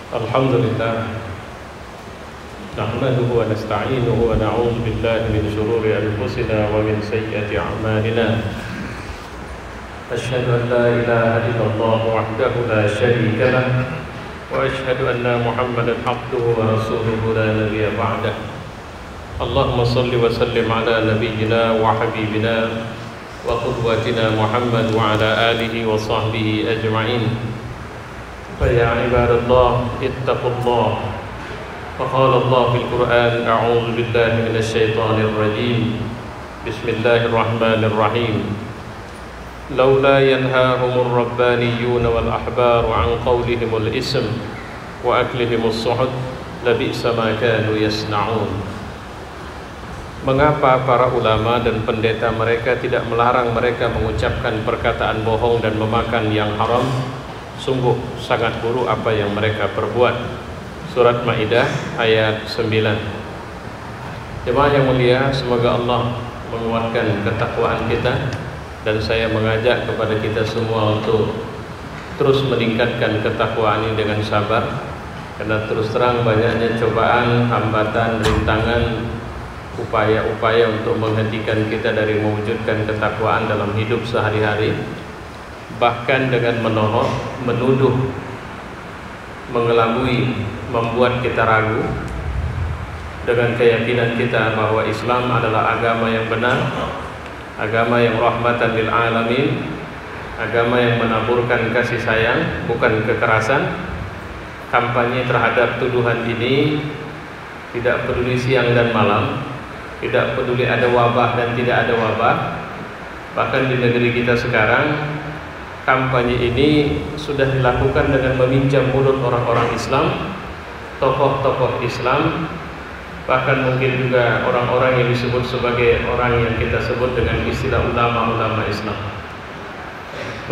Alhamdulillah nahmaduhu wa nasta'inuhu wa na'udzu billahi min shururi anfusina wa min sayyiati a'malina. Asyhadu an la ilaha illallah wahdahu la syarika lah wa asyhadu anna Muhammadan abduhu wa rasuluhu la nabiyya ba'dah. Allahumma shalli wa sallim ala nabiyyina wa habibina wa qudwatina Muhammad wa ala alihi wa sahbihi ajma'in. فيا عباد الله اتقوا الله فقال الله في القرآن أعوذ بالله من الشيطان الرجيم بسم الله الرحمن الرحيم لولا ينهاهم الربانيون والأحبار عن قولهم الإثم وأكلهم السحت لبئس ما كانوا يصنعون. Mengapa para ulama dan pendeta mereka tidak melarang mereka mengucapkan perkataan bohong dan memakan yang haram? Sungguh sangat buruk apa yang mereka perbuat. Surat Maidah ayat 9. Jemaah yang mulia, semoga Allah menguatkan ketakwaan kita, dan saya mengajak kepada kita semua untuk terus meningkatkan ketakwaan ini dengan sabar, karena terus terang banyaknya cobaan, hambatan, rintangan, upaya-upaya untuk menghentikan kita dari mewujudkan ketakwaan dalam hidup sehari-hari. Bahkan dengan menuduh, mengelabui, membuat kita ragu dengan keyakinan kita bahwa Islam adalah agama yang benar, agama yang rahmatan lil alamin, agama yang menaburkan kasih sayang, bukan kekerasan. Kampanye terhadap tuduhan ini tidak peduli siang dan malam, tidak peduli ada wabah dan tidak ada wabah. Bahkan di negeri kita sekarang, kampanye ini sudah dilakukan dengan meminjam mulut orang-orang Islam, tokoh-tokoh Islam, bahkan mungkin juga orang-orang yang disebut sebagai orang yang kita sebut dengan istilah ulama-ulama Islam.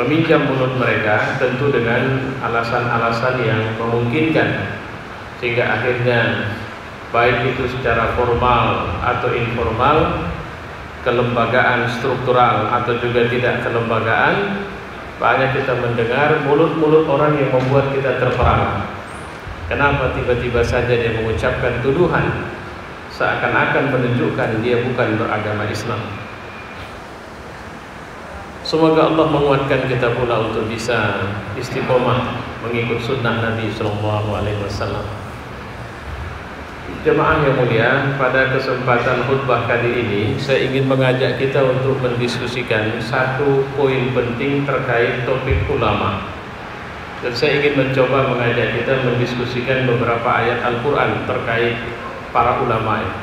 Meminjam mulut mereka tentu dengan alasan-alasan yang memungkinkan, sehingga akhirnya baik itu secara formal atau informal, kelembagaan struktural atau juga tidak kelembagaan, banyak kita mendengar mulut-mulut orang yang membuat kita terperangah. Kenapa tiba-tiba saja dia mengucapkan tuduhan seakan-akan menunjukkan dia bukan beragama Islam. Semoga Allah menguatkan kita pula untuk bisa istiqomah mengikut sunnah Nabi SAW. Jemaah yang mulia, pada kesempatan khutbah kali ini saya ingin mengajak kita untuk mendiskusikan satu poin penting terkait topik ulama. Dan saya ingin mencoba mengajak kita mendiskusikan beberapa ayat Al-Quran terkait para ulama ini.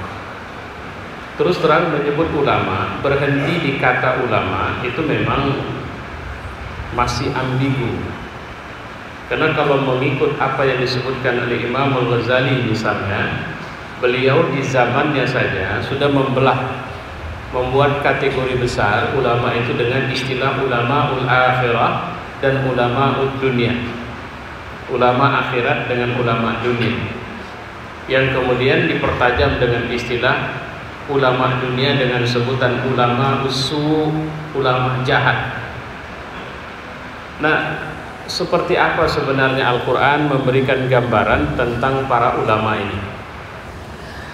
Terus terang menyebut ulama, berhenti di kata ulama itu memang masih ambigu. Karena kalau mengikut apa yang disebutkan oleh Imam Al-Ghazali misalnya, beliau di zamannya saja sudah membuat kategori besar ulama itu dengan istilah ulamaul akhirah dan ulamaul dunia. Ulama akhirat dengan ulama dunia, yang kemudian dipertajam dengan istilah ulama dunia dengan sebutan ulama usu, ulama jahat. Nah, seperti apa sebenarnya Al-Quran memberikan gambaran tentang para ulama ini?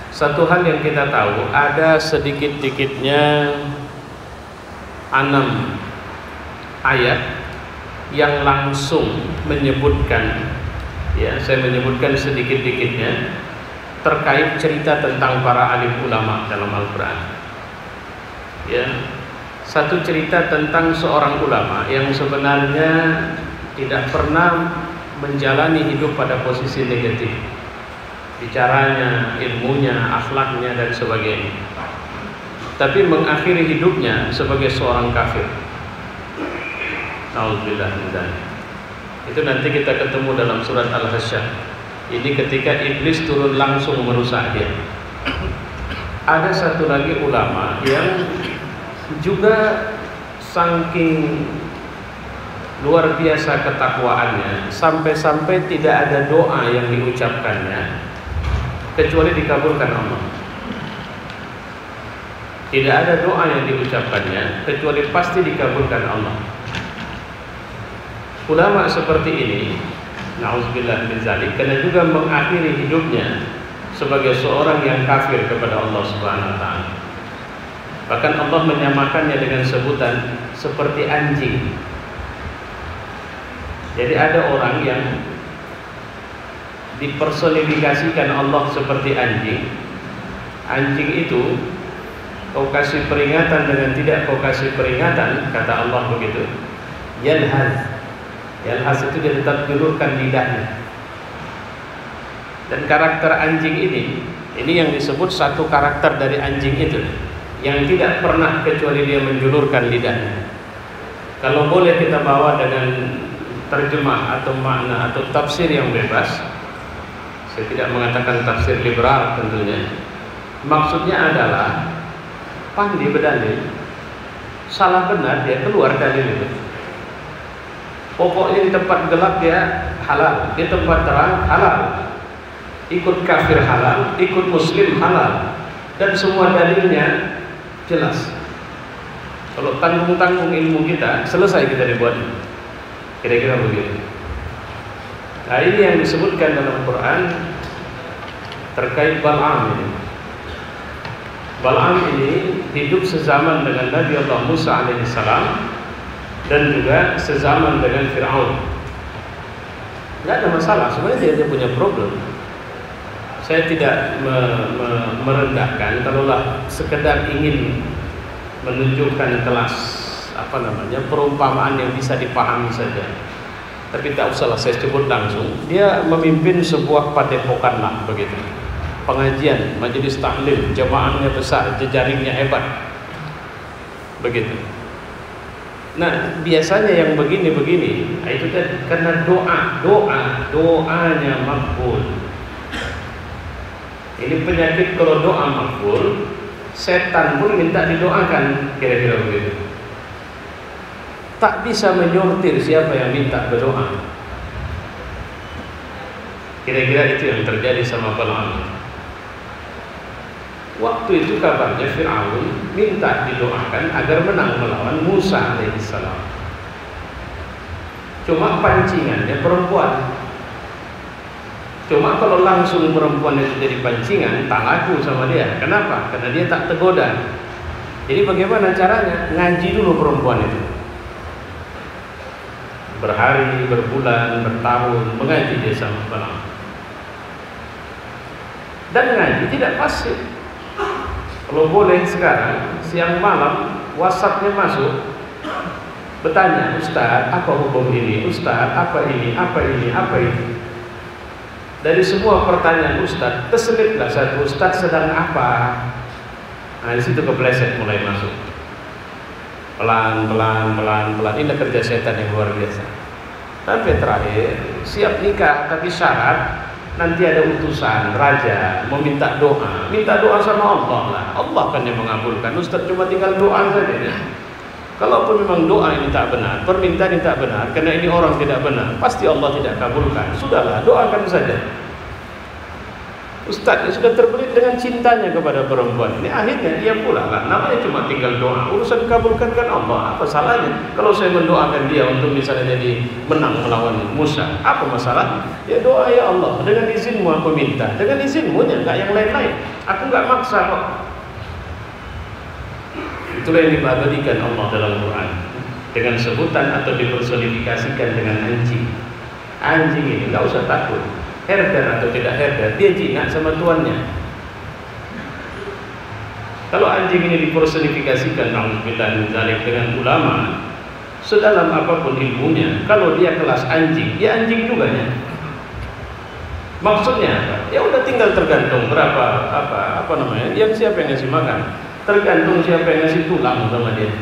Satu hal yang kita tahu, ada sedikit-dikitnya 6 ayat yang langsung menyebutkan, ya saya menyebutkan sedikit-dikitnya, terkait cerita tentang para alim ulama dalam Al-Quran. Ya, satu cerita tentang seorang ulama yang sebenarnya tidak pernah menjalani hidup pada posisi negatif, bicaranya, ilmunya, akhlaknya dan sebagainya, tapi mengakhiri hidupnya sebagai seorang kafir. Nauzubillah min dzalik. Itu nanti kita ketemu dalam surat Al-Hasyr. Ini ketika iblis turun langsung merusak dia. Ada satu lagi ulama yang juga saking luar biasa ketakwaannya, sampai-sampai tidak ada doa yang diucapkannya kecuali dikabulkan Allah. Tidak ada doa yang diucapkannya kecuali pasti dikabulkan Allah. Ulama seperti ini Nauzubillah min zalik, karena juga mengakhiri hidupnya sebagai seorang yang kafir kepada Allah Subhanahu wa taala. Bahkan Allah menyamakannya dengan sebutan seperti anjing. Jadi ada orang yang dipersonifikasikan Allah seperti anjing. Anjing itu kau kasih peringatan dengan tidak kau kasih peringatan, kata Allah begitu. Yalhaz. Yalhaz itu dia tetap julurkan lidahnya. Dan karakter anjing ini yang disebut satu karakter dari anjing itu, yang tidak pernah kecuali dia menjulurkan lidahnya. Kalau boleh kita bawa dengan terjemah atau makna atau tafsir yang bebas, saya tidak mengatakan tafsir liberal tentunya. Maksudnya adalah pandai berdalil, salah benar dia keluar dalil itu. Pokoknya di tempat gelap dia halal, di tempat terang halal. Ikut kafir halal, ikut muslim halal, dan semua dalilnya jelas. Kalau tanggung-tanggung ilmu kita, selesai kita dibuat. Kira-kira begitu. Nah, ini yang disebutkan dalam Quran terkait Bal'am ini. Bal'am ini hidup sezaman dengan Nabi Allah Musa alaihissalam dan juga sezaman dengan Fir'aun. Tidak ada masalah, sebenarnya dia punya problem. Saya tidak merendahkan, kalaulah sekedar ingin menunjukkan kelas perumpamaan yang bisa dipahami saja. Tapi tak usahlah saya sebut langsung. Dia memimpin sebuah padepokan lah begitu. Pengajian, majelis taklim, jamaahnya besar, jejaringnya hebat. Begitu. Nah, biasanya yang begini-begini, itu kan karena doanya makbul. Ini penyakit kalau doa makbul, setan pun minta didoakan, kira-kira begitu. Tak bisa menyortir siapa yang minta berdoa. Kira-kira itu yang terjadi sama Bal'am. Waktu itu kabarnya Fir'aun minta didoakan agar menang melawan Musa alaihissalam. Cuma pancingannya perempuan. Cuma kalau langsung perempuan itu jadi pancingan, tak laku sama dia. Kenapa? Karena dia tak tergoda. Jadi bagaimana caranya? Ngaji dulu perempuan itu. Berhari, berbulan, bertahun mengaji dia sama Bal'am. Dan ngaji tidak pasif. Kalau boleh sekarang siang malam WhatsApp-nya masuk, bertanya, Ustaz, apa hukum ini? Ustaz, apa ini? Apa ini? Apa ini? Dari semua pertanyaan Ustaz, terseliplah satu, Ustaz sedang apa? Nah, di situ kepleset mulai masuk. Pelan. Ini kerja setan yang luar biasa. Sampai terakhir siap nikah, tapi syarat nanti ada utusan raja meminta doa. Minta doa sama Allah lah. Allah kan yang mengabulkan. Ustaz cuma tinggal doa saja. Kalaupun memang doa ini tak benar, permintaan ini tak benar, karena ini orang tidak benar, pasti Allah tidak kabulkan. Sudahlah, doakan saja. Ustaz sudah terbelit dengan cintanya kepada perempuan ini, akhirnya dia pulang lah. Namanya cuma tinggal doa, urusan kabulkan kan Allah. Apa salahnya kalau saya mendoakan dia untuk misalnya jadi menang melawan Musa? Apa masalah? Ya doa, ya Allah, dengan izinmu aku minta, dengan izinmu nya, enggak yang lain-lain. Aku enggak maksa kok. Itulah yang diabadikan Allah dalam Quran dengan sebutan atau dipersonifikasikan dengan anjing. Anjing ini enggak usah takut. Herder atau tidak herder, dia jinak sama tuannya. Kalau anjing ini dipersonifikasikan dengan ulama, sedalam apapun ilmunya, kalau dia kelas anjing, dia anjing juga ya. Maksudnya apa? Ya udah tinggal tergantung berapa apa namanya, yang siapa yang ngasih makan, tergantung siapa yang ngasih tulang sama dia.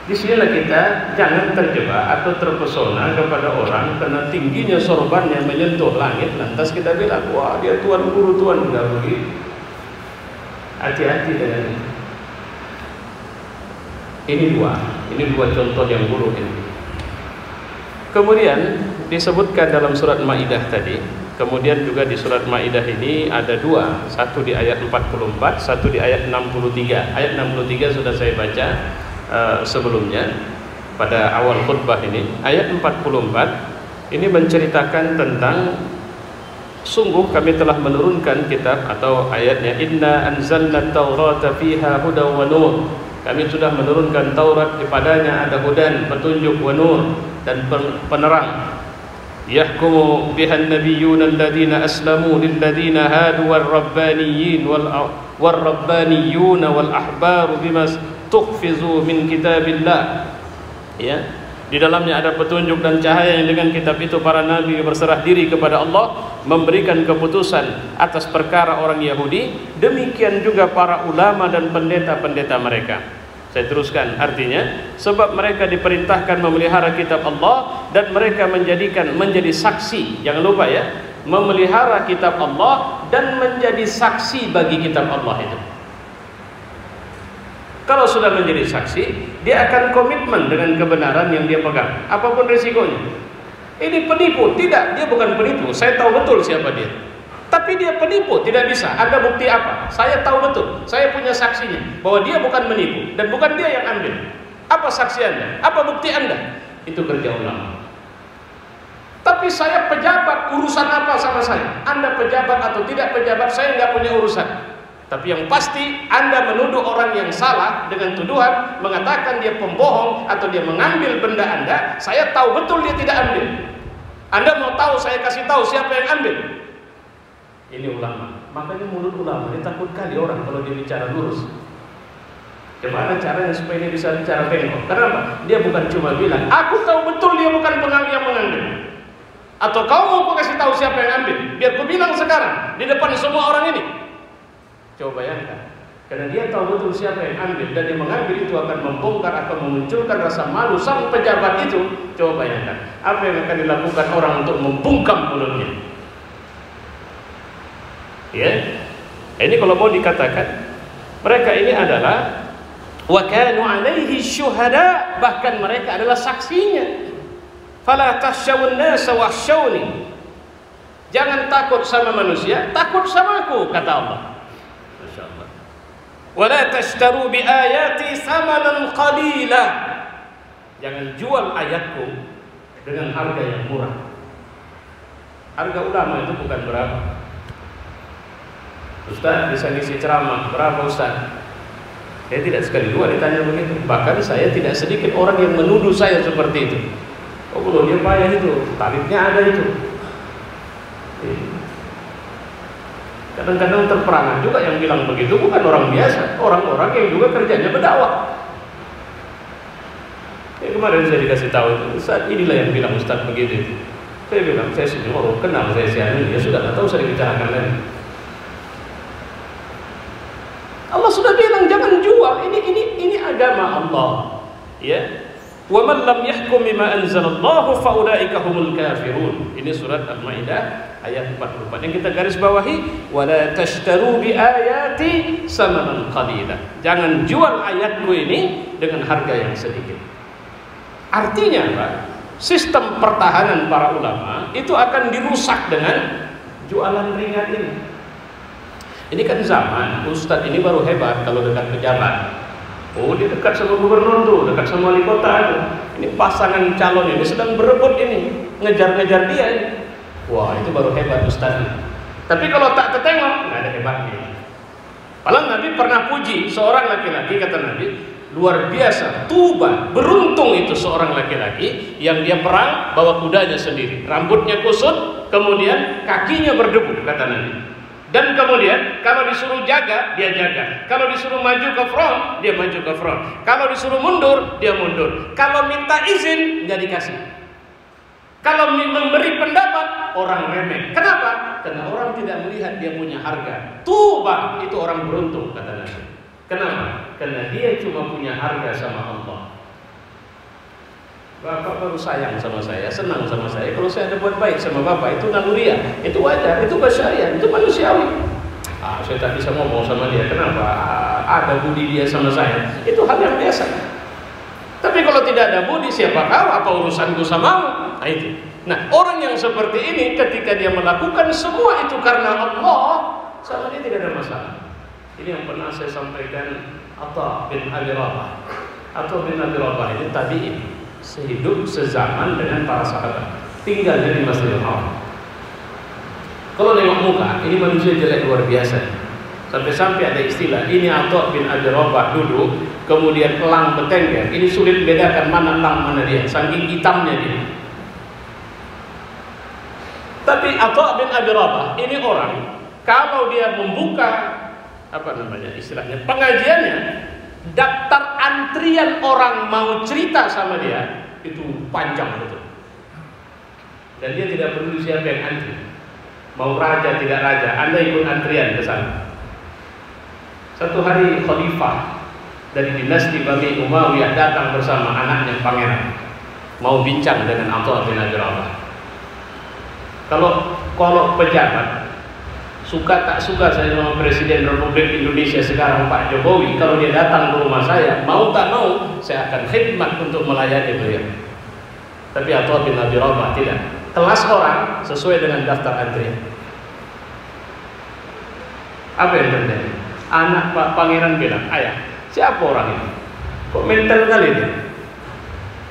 Di sinilah kita jangan terjebak atau terpesona kepada orang karena tingginya sorbannya menyentuh langit, lantas kita bilang, wah dia tuan guru, tuan enggak begitu. Hati-hati dengan ini. Ini dua contoh yang buruk ini. Kemudian disebutkan dalam surat Maidah tadi, kemudian juga di surat Maidah ini ada dua, satu di ayat 44, satu di ayat 63. Ayat 63 sudah saya baca sebelumnya pada awal khutbah ini. Ayat 44 Ini menceritakan tentang sungguh kami telah menurunkan kitab atau ayatnya, inna anzalna taurata fiha hudaw wa nur. Kami sudah menurunkan Taurat, kepadanya ada hudan, petunjuk, wa nur, dan penerang. Yahkumu bihan nabiyyuna alladhina aslamu lilladhina hadu warrabbaniyyin warrabbaniyuna wal ahbaru bima tukhfizu min kitabillah. Ya, di dalamnya ada petunjuk dan cahaya yang dengan kitab itu para nabi berserah diri kepada Allah, memberikan keputusan atas perkara orang Yahudi, demikian juga para ulama dan pendeta-pendeta mereka. Saya teruskan, artinya sebab mereka diperintahkan memelihara kitab Allah dan mereka menjadi saksi. Jangan lupa ya, memelihara kitab Allah dan menjadi saksi bagi kitab Allah itu. Kalau sudah menjadi saksi, dia akan komitmen dengan kebenaran yang dia pegang, apapun risikonya. Ini penipu? Tidak, dia bukan penipu. Saya tahu betul siapa dia. Tapi dia penipu, tidak bisa. Anda bukti apa? Saya tahu betul, saya punya saksinya bahwa dia bukan menipu dan bukan dia yang ambil. Apa saksi Anda? Apa bukti Anda? Itu kerja ulama. Tapi saya pejabat, urusan apa sama saya? Anda pejabat atau tidak pejabat, saya nggak punya urusan. Tapi yang pasti Anda menuduh orang yang salah dengan tuduhan, mengatakan dia pembohong atau dia mengambil benda Anda, saya tahu betul dia tidak ambil. Anda mau tahu, saya kasih tahu siapa yang ambil. Ini ulama. Makanya mulut ulama ditakut kali orang kalau dia bicara lurus. Gimana caranya supaya dia bisa bicara bengkok? Kenapa? Dia bukan cuma bilang, aku tahu betul dia bukan yang mengambil. Atau kau mau aku kasih tahu siapa yang ambil? Biar aku bilang sekarang di depan semua orang ini. Coba bayangkan, karena dia tahu betul siapa yang ambil dan dia mengambil itu akan membongkar, akan memunculkan rasa malu sang pejabat itu. Coba bayangkan, apa yang akan dilakukan orang untuk membungkam mulutnya? Ya, ini kalau mau dikatakan, mereka ini adalah wa kanu alaihi syuhada, bahkan mereka adalah saksinya. Fala takhshawun nasa wakhshawni. Jangan takut sama manusia, takut sama aku, kata Allah. Masyaallah. Wala tashtaru bi ayati thamanan qalila. Jangan jual ayatku dengan harga yang murah. Harga ulama itu bukan berapa. Ustaz bisa ngisi ceramah, berapa Ustaz? Saya tidak sekali dua ditanya begitu. Bahkan saya tidak sedikit orang yang menuduh saya seperti itu. Oh belum, dia payah itu, tarifnya ada itu. Kadang-kadang terperangan juga yang bilang begitu bukan orang biasa, orang-orang yang juga kerjanya berdakwah. Ya, kemarin saya dikasih tahu itu, Ustaz inilah yang bilang Ustaz begitu. Saya bilang, saya sini orang kenal saya siapa, ya sudah, nggak tahu saya dibicarakan lagi. Allah sudah bilang jangan jual, ini agama Allah. Ya. Wa man lam yahkum bima anzalallahu fa ulaika humul kafirun. Ini surat Al-Maidah ayat 44. Yang kita garis bawahi, wala tashtaru bi ayati samanan qalila. Jangan jual ayatku ini dengan harga yang sedikit. Artinya, Pak, sistem pertahanan para ulama itu akan dirusak dengan jualan ringan ini. Ini kan zaman Ustadz ini baru hebat kalau dekat pejabat. Oh, dia dekat sama gubernur tuh, dekat sama wali kota itu. Ini pasangan calon ini sedang berebut ini, ngejar-ngejar dia ini. Wah, itu baru hebat Ustadz. Tapi kalau tak ketengok, nggak ada hebatnya. Padahal Nabi pernah puji seorang laki-laki, kata Nabi, luar biasa, tuba, beruntung itu seorang laki-laki yang dia perang bawa kudanya sendiri, rambutnya kusut, kemudian kakinya berdebu, kata Nabi. Dan kemudian kalau disuruh jaga, dia jaga. Kalau disuruh maju ke front, dia maju ke front. Kalau disuruh mundur, dia mundur. Kalau minta izin, nggak dikasih. Kalau memberi pendapat, orang remeh. Kenapa? Karena orang tidak melihat dia punya harga. Tuba, itu orang beruntung, kata Nabi. Kenapa? Karena dia cuma punya harga sama Allah. Bapak baru sayang sama saya, senang sama saya. Kalau saya ada buat baik sama bapak, itu naluriah, itu wajar, itu basyariah, itu manusiawi. Saya tak bisa ngomong sama dia, kenapa? Ada budi dia sama saya, itu hal yang biasa. Tapi kalau tidak ada budi, siapa kau? Apa urusanku samamu? Nah itu. Nah, orang yang seperti ini ketika dia melakukan semua itu karena Allah, sama dia tidak ada masalah. Ini yang pernah saya sampaikan Atha bin Abi Rabah. Atha bin Abi Rabah ini tabi'in, sehidup sezaman dengan para sahabat. tinggalnya di Masjidil Haram. Kalau nengok muka, ini manusia jelek luar biasa. Sampai-sampai ada istilah, ini Atha bin Abi Rabah duduk, kemudian elang bertengger. Ini sulit bedakan mana elang mana dia, saking hitamnya dia. Tapi Atha bin Abi Rabah ini orang, kalau dia membuka istilahnya pengajiannya, daftar antrian orang mau cerita sama dia itu panjang betul. Dan dia tidak perlu siapa yang antri. Mau raja tidak raja, Anda ikut antrian ke sana. Satu hari khalifah dari dinasti Bani Umayyah datang bersama anaknya pangeran, mau bincang dengan Atha bin Abi Rabah. Kalau pejabat suka tak suka saya sama Presiden Republik Indonesia sekarang Pak Jokowi, kalau dia datang ke rumah saya, mau tak mau saya akan khidmat untuk melayani beliau. Tapi Atha bin Abi Rabah tidak. Kelas orang sesuai dengan daftar antrian. Apa yang terjadi? Anak Pak Pangeran bilang, ayah, siapa orang ini? Kok mental kali dia?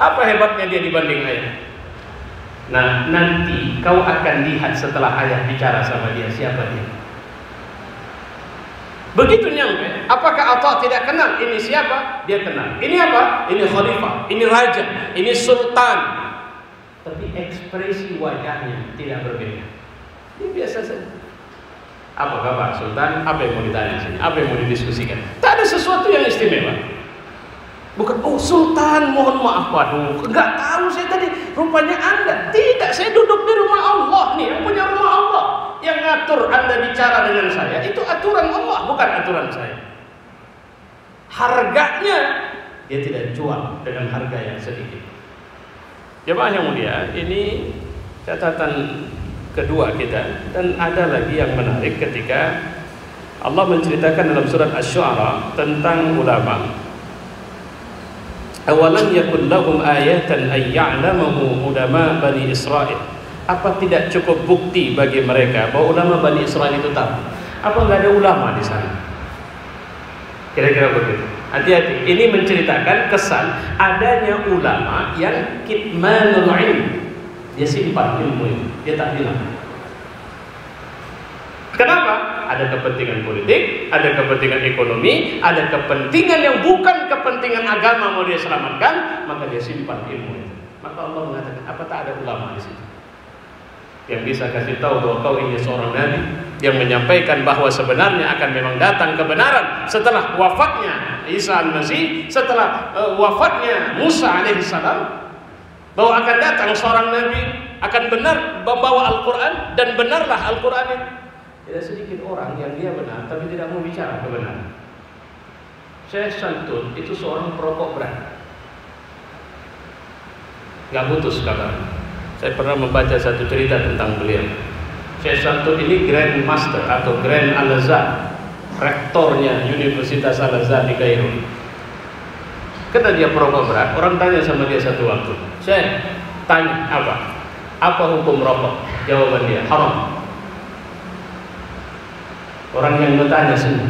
Apa hebatnya dia dibanding ayah? Nah, nanti kau akan lihat setelah ayah bicara sama dia, siapa dia. Begitu nyampe, apakah Atha tidak kenal ini siapa? Dia kenal. Ini apa? Ini khalifah, ini raja, ini sultan. Tapi ekspresi wajahnya tidak berbeda. Ini biasa saja. Apa kabar Sultan? Apa yang mau ditanya sini? Apa yang mau didiskusikan? Tak ada sesuatu yang istimewa. Bukan, oh Sultan mohon maaf, waduh, enggak tahu saya tadi, rupanya Anda. Tidak, saya duduk di rumah Allah nih, yang punya rumah Allah. Yang ngatur Anda bicara dengan saya, itu aturan Allah, bukan aturan saya. Harganya, dia tidak jual dengan harga yang sedikit. Jemaah yang mulia, ini catatan kedua kita, dan ada lagi yang menarik ketika Allah menceritakan dalam surat Asy-Syu'ara tentang ulama. Awalan yakun lahum ayatan ay ya'lamahu ulama Bani Israil. Apa tidak cukup bukti bagi mereka bahwa ulama Bani Israil itu tahu? Apa enggak ada ulama di sana? Kira-kira begitu. Hati-hati, ini menceritakan kesan adanya ulama yang kitmanul ilm. Dia simpan ilmu itu, dia tak bilang. Kenapa? Ada kepentingan politik, ada kepentingan ekonomi, ada kepentingan yang bukan kepentingan agama mau dia selamatkan, maka dia simpan ilmu itu. Maka Allah mengatakan, apa tak ada ulama di situ yang bisa kasih tahu bahwa kau ini seorang nabi yang menyampaikan bahwa sebenarnya akan memang datang kebenaran setelah wafatnya Isa al-Masih, setelah wafatnya Musa alaihissalam, bahwa akan datang seorang nabi akan benar membawa Al-Quran, dan benarlah Al-Quran itu. Tidak sedikit orang yang dia benar tapi tidak mau bicara kebenaran. Syekh Santun itu seorang perokok berat, nggak putus kabar. Saya pernah membaca satu cerita tentang beliau. Syekh Santun ini Grand Master atau Grand Al-Azhar, rektornya Universitas Al-Azhar di Kairo. Karena dia perokok berat, orang tanya sama dia satu waktu, Syekh, tanya apa hukum rokok? Jawaban dia, haram. Orang yang bertanya semua,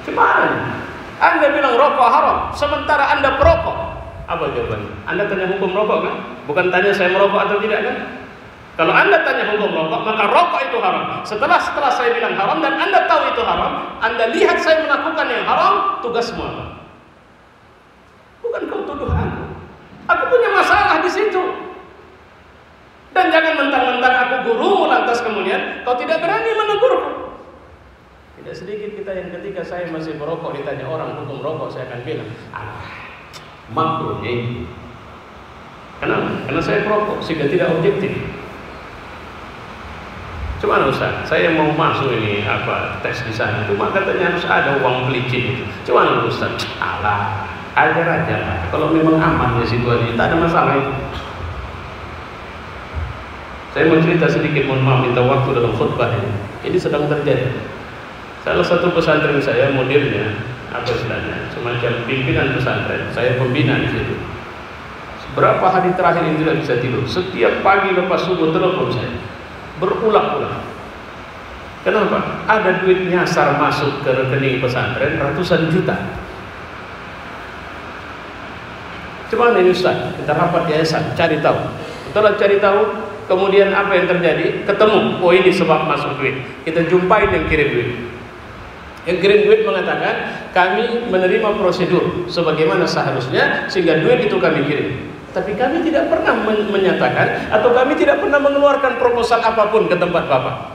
gimana? Anda bilang rokok haram, sementara Anda perokok. Apa jawabannya? Anda tanya hukum rokok kan? Bukan tanya saya merokok atau tidak kan? Kalau Anda tanya hukum rokok, maka rokok itu haram. Setelah saya bilang haram dan Anda tahu itu haram, Anda lihat saya melakukan yang haram, tugasmu apa? Bukan kau tuduh aku. Aku punya masalah di situ. Dan jangan mentang-mentang aku gurumu lantas kemudian kau tidak berani menegurku. Tidak sedikit kita yang ketika saya masih merokok ditanya orang hukum rokok, saya akan bilang, makruh ini. Kenapa? Karena saya perokok sehingga tidak objektif. Cuma Ustaz, saya mau masuk ini tes di sana. Cuma katanya harus ada uang pelicin itu. Cuma Ustaz, alah, ajar aja lah. Kalau memang aman ya situasi, tak ada masalah itu. Saya mau cerita sedikit, mohon maaf minta waktu dalam khutbah ini. Ini sedang terjadi. Salah satu pesantren saya, mudirnya istilahnya, semacam pimpinan pesantren, saya pembina di situ. Berapa hari terakhir ini tidak bisa tidur. Setiap pagi lepas subuh telepon saya, berulang-ulang. Kenapa? Ada duit nyasar masuk ke rekening pesantren ratusan juta. Cuma ini Ustaz, kita rapat yayasan, cari tahu. Setelah cari tahu, Kemudian apa yang terjadi? Ketemu, oh ini sebab masuk duit. Kita jumpain yang kirim duit. Yang kirim duit mengatakan, kami menerima prosedur sebagaimana seharusnya, sehingga duit itu kami kirim. Tapi kami tidak pernah menyatakan, atau kami tidak pernah mengeluarkan proposal apapun ke tempat Bapak,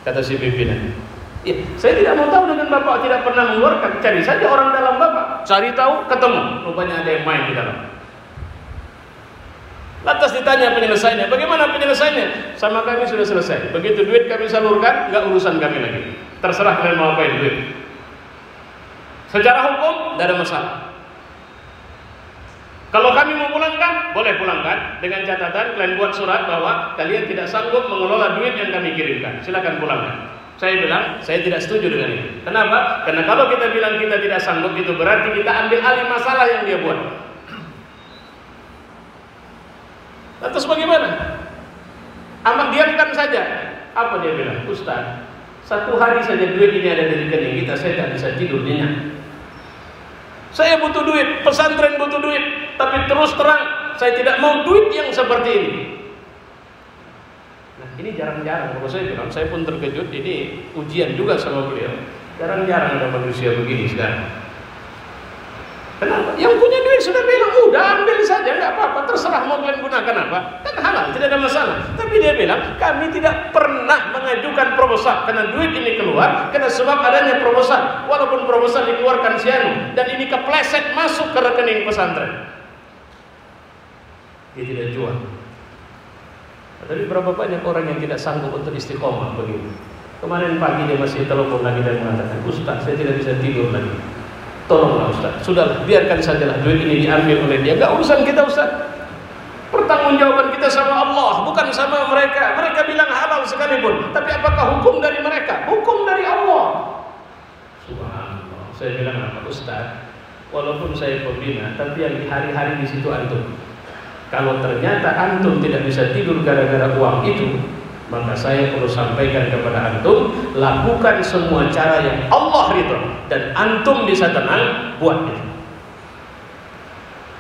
kata si pimpinan. Ya, saya tidak mau tahu dengan Bapak tidak pernah mengeluarkan. Cari saja orang dalam Bapak, cari tahu, ketemu. Rupanya ada yang main di dalam. Lantas ditanya penyelesaiannya, bagaimana penyelesaiannya? Sama kami sudah selesai. Begitu duit kami salurkan, nggak urusan kami lagi. Terserah kalian mau apain duit. Secara hukum tidak ada masalah. Kalau kami mau pulangkan, boleh pulangkan dengan catatan kalian buat surat bahwa kalian tidak sanggup mengelola duit yang kami kirimkan. Silakan pulangkan. Saya bilang, saya tidak setuju dengan itu. Kenapa? Karena kalau kita bilang kita tidak sanggup, itu berarti kita ambil alih masalah yang dia buat. Lantas bagaimana? Amat diamkan saja. Apa dia bilang? Ustaz, 1 hari saja duit ini ada di rekening kita, saya tak bisa tidur nyenyak. Saya butuh duit, pesantren butuh duit, tapi terus terang saya tidak mau duit yang seperti ini. Nah, ini jarang-jarang. Kalau saya bilang, saya pun terkejut. Ini ujian juga sama beliau. Jarang-jarang ada manusia begini sekarang. Kenapa? Yang punya duit sudah bilang, udah ambil saja, nggak apa-apa, terserah mau kalian gunakan apa, kan halal, tidak ada masalah. Tapi dia bilang, kami tidak pernah mengajukan proposal karena duit ini keluar karena sebab adanya proposal, walaupun proposal dikeluarkan sianu dan ini kepleset masuk ke rekening pesantren. Dia tidak jual. Tapi berapa banyak orang yang tidak sanggup untuk istiqomah begini. Kemarin pagi dia masih telepon lagi dan mengatakan, Ustaz, saya tidak bisa tidur lagi. Tolonglah Ustaz, sudahlah, biarkan sajalah duit ini diambil oleh dia. Enggak urusan kita Ustaz. Pertanggungjawaban kita sama Allah, bukan sama mereka. Mereka bilang halal sekalipun, tapi apakah hukum dari mereka? Hukum dari Allah. Subhanallah. Saya bilang apa Ustaz? Walaupun saya pembina, tapi yang hari-hari di situ antum. Kalau ternyata antum tidak bisa tidur gara-gara uang itu, maka saya perlu sampaikan kepada antum, lakukan semua cara yang Allah ridho dan antum bisa tenang, buat itu.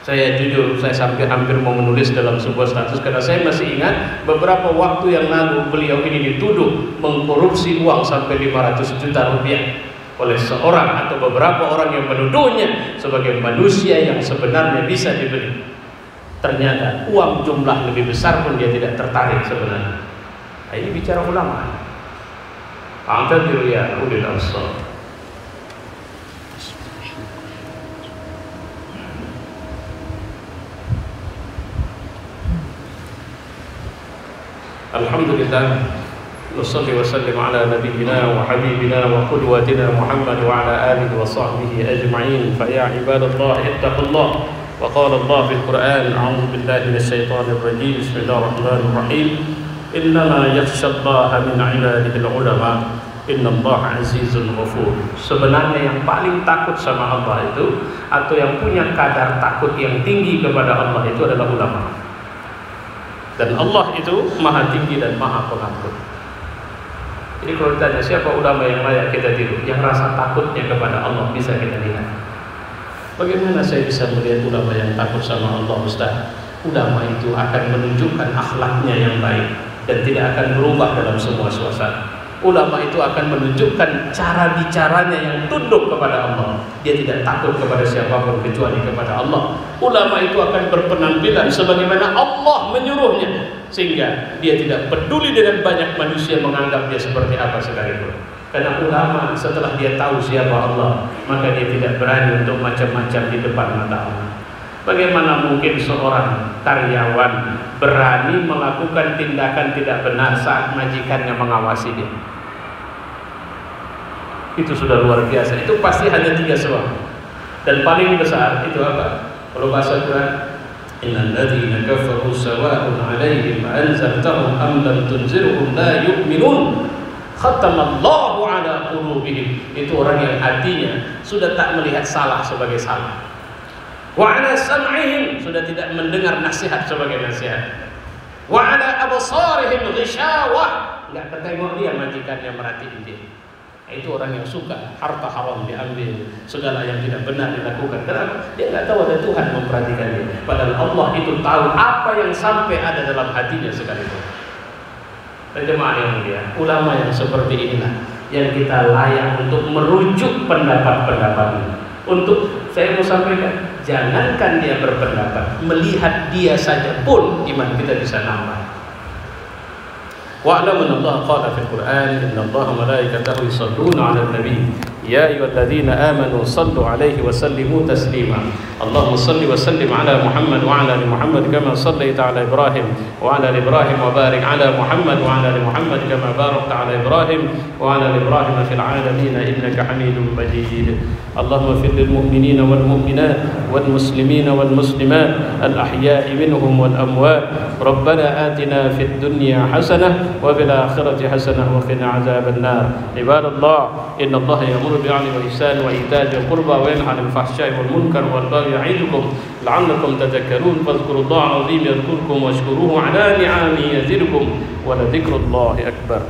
Saya jujur, saya sampai hampir mau menulis dalam sebuah status karena saya masih ingat beberapa waktu yang lalu beliau ini dituduh mengkorupsi uang sampai 500 juta rupiah oleh seorang atau beberapa orang yang menuduhnya sebagai manusia yang sebenarnya bisa dibeli. Ternyata uang jumlah lebih besar pun dia tidak tertarik sebenarnya. Nah, ini bicara ulama. A'tadiru ya ulil absar. Alhamdulillah, wassalli wa sallim ala nabiyyina wa habibina wa qudwatina Muhammad wa ala alihi wa sahbihi ajma'in. Fa ya ibadallah ittaqullah. Wa qala Allah fil Qur'an, a'udzu billahi minasyaitonir rajim. Bismillahirrahmanirrahim. Innama yakhshallaha min 'ibadihi al-ulama. Innallaha 'azizun ghafur. Sebenarnya yang paling takut sama Allah itu, atau yang punya kadar takut yang tinggi kepada Allah itu adalah ulama. Dan Allah itu maha tinggi dan maha pengampun. Jadi kalau ditanya siapa ulama yang layak kita tiru, yang rasa takutnya kepada Allah bisa kita lihat. Bagaimana saya bisa melihat ulama yang takut sama Allah, Ustaz? Ulama itu akan menunjukkan akhlaknya yang baik dan tidak akan berubah dalam semua suasana. Ulama itu akan menunjukkan cara bicaranya yang tunduk kepada Allah. Dia tidak takut kepada siapapun kecuali kepada Allah. Ulama itu akan berpenampilan sebagaimana Allah menyuruhnya, sehingga dia tidak peduli dengan banyak manusia menganggap dia seperti apa sekalipun. Karena ulama setelah dia tahu siapa Allah, maka dia tidak berani untuk macam-macam di depan mata Allah. Bagaimana mungkin seorang karyawan berani melakukan tindakan tidak benar saat majikannya mengawasi dia? Itu sudah luar biasa. Itu pasti hanya 3 sebab. Dan paling besar itu apa? Kalau bahasa Quran, innal ladzina kafaru sawa'un 'alaihim anzartahum am lam tunzirhum la yu'minun. Khatamallahu 'ala qulubihim. Itu orang yang hatinya sudah tak melihat salah sebagai salah. Wa 'ala sam'ihim, sudah tidak mendengar nasihat sebagai nasihat. Wa 'ala absarihim ghishawah, enggak ketengok dia majikannya merhatiin dia. Itu orang yang suka harta haram diambil, segala yang tidak benar dilakukan. Kenapa? Dia enggak tahu ada Tuhan memperhatikan dia. Padahal Allah itu tahu apa yang sampai ada dalam hatinya sekalipun. Jemaah yang mulia, ulama yang seperti inilah yang kita layak untuk merujuk pendapat-pendapatnya. Untuk saya mau sampaikan, jangankan dia berpendapat, melihat dia saja pun iman kita bisa nambah. Wa'lamu annallaha qala fil Qur'an innallaha wa malaikatahu yusholluna 'alan nabi ya ayyuhalladzina amanu shallu 'alaihi wa sallimu taslima. Allahumma shalli wa sallim 'ala Muhammad wa 'ala ali Muhammad kama shallaita 'ala Ibrahim wa 'ala ali Ibrahim wa barik 'ala Muhammad wa 'ala ali Muhammad kama barakta 'ala Ibrahim wa 'ala ali Ibrahim fil 'alamin innaka Hamidum Majid. Allahumma ighfir lil mu'minina wal mu'minat wal muslimina wal muslimat al ahya'i minhum wal amwat. Rabbana atina fid dunya hasanah wa fil akhirati hasanah wa qina 'adzaban nar. Ibadallah, innallaha ya'muru bil 'adli wal ihsani wa ita'i dzil qurba wa yanha 'anil fahsya'i wal munkar wal baghi ya'idukum la'allakum tadhakkarun. Fadhkurullaha 'azim yadhkurkum washkuruhu 'ala ni'amihi yazidkum wa la dzikrullahi akbar.